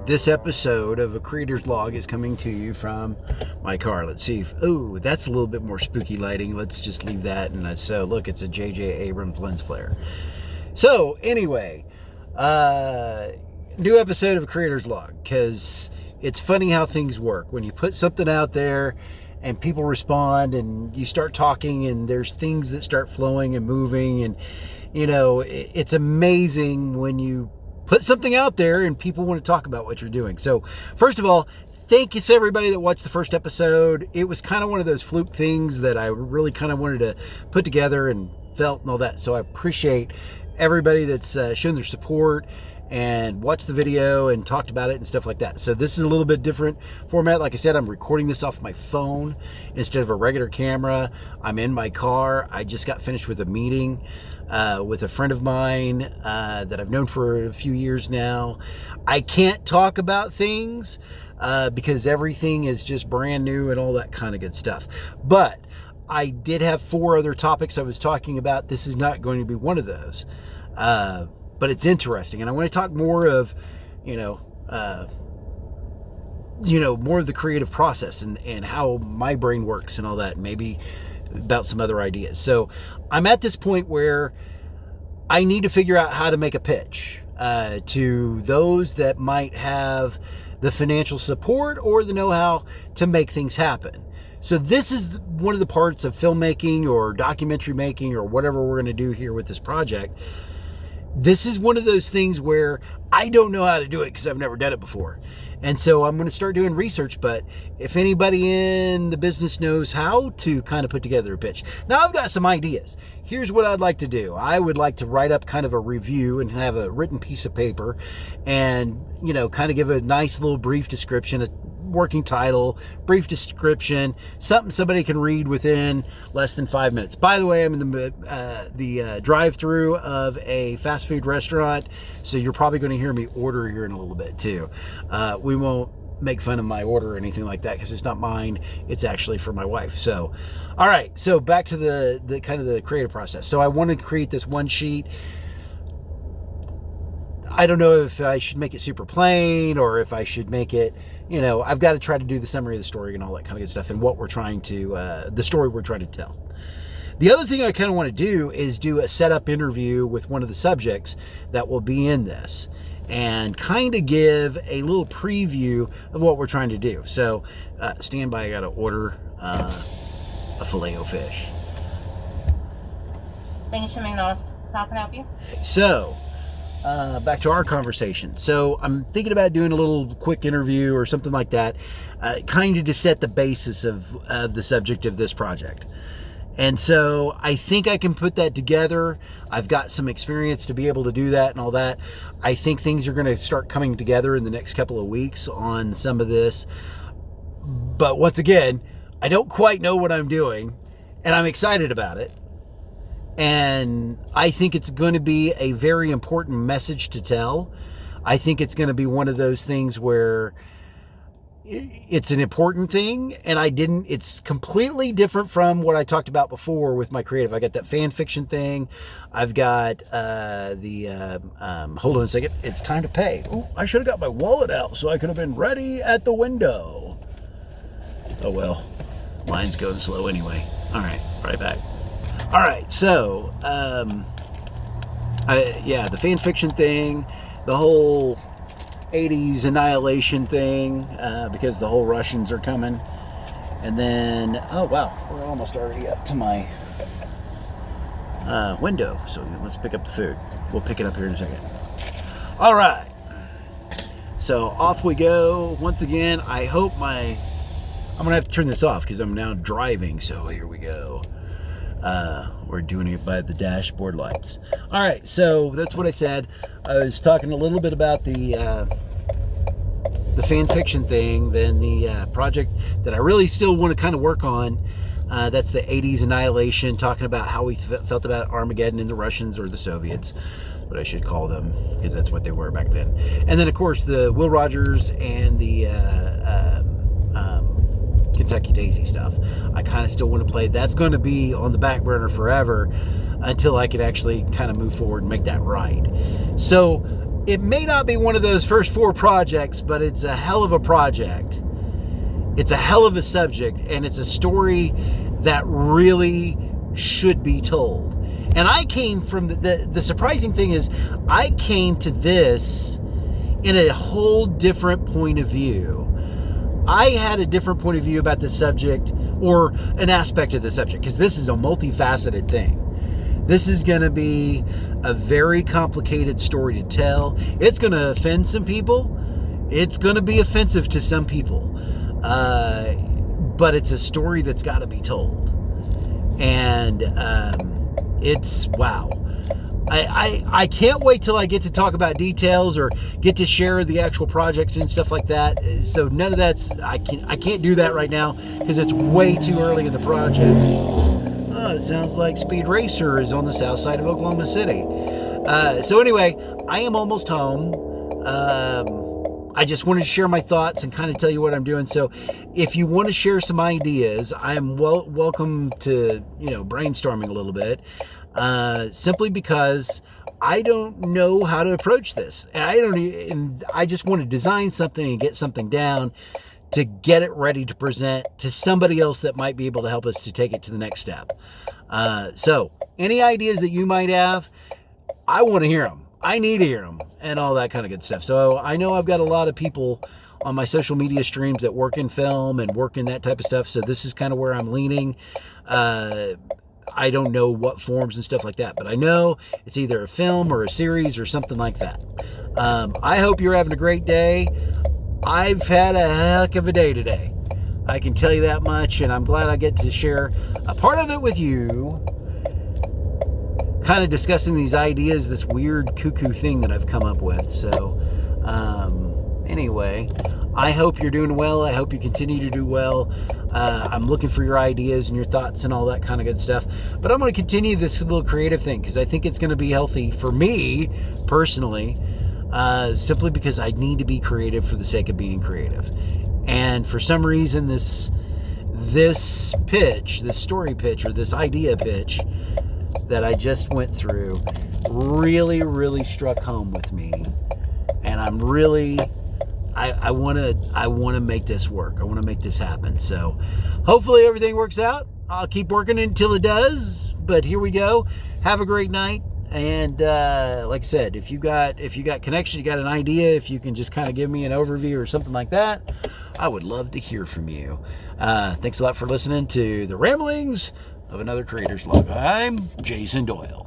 This episode of A Creator's Log is coming to you from my car. Let's see if, oh, that's a little bit more spooky lighting. Let's just leave that. And so look, it's a J.J. Abrams lens flare. So anyway, new episode of A Creator's Log, because it's funny how things work. When you put something out there and people respond and you start talking and there's things that start flowing and moving, and you know, it's amazing when you put something out there and people want to talk about what you're doing. So first of all, thank you to everybody that watched the first episode. It was kind of one of those fluke things that I really kind of wanted to put together and felt and all that. So I appreciate everybody that's shown their support and watched the video and talked about it and stuff like that. So this is a little bit different format. Like I said, I'm recording this off my phone instead of a regular camera. I'm in my car. I just got finished with a meeting with a friend of mine that I've known for a few years now. I can't talk about things because everything is just brand new and all that kind of good stuff. But I did have 4 other topics I was talking about. This is not going to be one of those. But it's interesting, and I want to talk more of, more of the creative process and how my brain works and all that, and maybe about some other ideas. So I'm at this point where I need to figure out how to make a pitch to those that might have the financial support or the know-how to make things happen. So this is one of the parts of filmmaking or documentary making or whatever we're going to do here with this project. This is one of those things where I don't know how to do it because I've never done it before. And so I'm going to start doing research, but if anybody in the business knows how to kind of put together a pitch. Now I've got some ideas. Here's what I'd like to do. I would like to write up kind of a review and have a written piece of paper and, kind of give a nice little brief description, a working title, brief description, something somebody can read within less than 5 minutes. By the way, I'm in the drive-through of a fast food restaurant, so you're probably going to hear me order here in a little bit too. We won't make fun of my order or anything like that because it's not mine. It's actually for my wife. So, all right. So back to the kind of the creative process. So I wanted to create this one sheet. I don't know if I should make it super plain or if I should make it, I've got to try to do the summary of the story and all that kind of good stuff and what we're trying to, the story we're trying to tell. The other thing I kind of want to do is do a setup interview with one of the subjects that will be in this and kind of give a little preview of what we're trying to do. So stand by, I got to order a Filet-O-Fish. Thanks for McDonald's. How can I help you? So, back to our conversation. So I'm thinking about doing a little quick interview or something like that, kind of to set the basis of the subject of this project. And so I think I can put that together. I've got some experience to be able to do that and all that. I think things are going to start coming together in the next couple of weeks on some of this. But once again, I don't quite know what I'm doing, and I'm excited about it. And I think it's going to be a very important message to tell. I think it's going to be one of those things where it's an important thing, and it's completely different from what I talked about before with my creative. I got that fan fiction thing. I've got hold on a second. It's time to pay. Oh, I should have got my wallet out so I could have been ready at the window. Oh well, mine's going slow anyway. All right, right back. All right, so, the fan fiction thing, the whole 80s annihilation thing, because the whole Russians are coming. And then, oh, wow, we're almost already up to my window. So let's pick up the food. We'll pick it up here in a second. All right. So off we go. Once again, I hope I'm going to have to turn this off because I'm now driving. So here we go. We're doing it by the dashboard lights. All right, so that's what I said. I was talking a little bit about the fan fiction thing, then the project that I really still want to kind of work on. That's the 80s annihilation, talking about how we felt about Armageddon and the Russians or the Soviets, what I should call them, because that's what they were back then. And then, of course, the Will Rogers and the Kentucky Daisy stuff. I kind of still want to play. That's going to be on the back burner forever until I can actually kind of move forward and make that right. So it may not be one of those first 4 projects, but it's a hell of a project. It's a hell of a subject, and it's a story that really should be told. And I came from the surprising thing is I came to this in a whole different point of view. I had a different point of view about the subject, or an aspect of the subject, because this is a multifaceted thing. This is going to be a very complicated story to tell. It's going to offend some people. It's going to be offensive to some people. But it's a story that's got to be told. And it's, wow. I can't wait till I get to talk about details or get to share the actual project and stuff like that. So none of that's, I can't do that right now because it's way too early in the project. Oh, it sounds like Speed Racer is on the south side of Oklahoma City. So anyway, I am almost home. I just wanted to share my thoughts and kind of tell you what I'm doing. So if you want to share some ideas, I am welcome to, brainstorming a little bit. Simply because I don't know how to approach this. And I just want to design something and get something down to get it ready to present to somebody else that might be able to help us to take it to the next step. So any ideas that you might have, I want to hear them. I need to hear them and all that kind of good stuff. So I know I've got a lot of people on my social media streams that work in film and work in that type of stuff. So this is kind of where I'm leaning. I don't know what forms and stuff like that, but I know it's either a film or a series or something like that. I hope you're having a great day. I've had a heck of a day today. I can tell you that much, and I'm glad I get to share a part of it with you, kind of discussing these ideas, this weird cuckoo thing that I've come up with. So anyway, I hope you're doing well. I hope you continue to do well. I'm looking for your ideas and your thoughts and all that kind of good stuff. But I'm going to continue this little creative thing because I think it's going to be healthy for me personally, simply because I need to be creative for the sake of being creative. And for some reason, this pitch, this story pitch, or this idea pitch that I just went through really, really struck home with me. And I'm really... I want to make this work. I want to make this happen. So hopefully everything works out. I'll keep working until it does. But here we go. Have a great night. And like I said, if you got connections, you got an idea, if you can just kind of give me an overview or something like that, I would love to hear from you. Thanks a lot for listening to the ramblings of another creator's log. I'm Jason Doyle.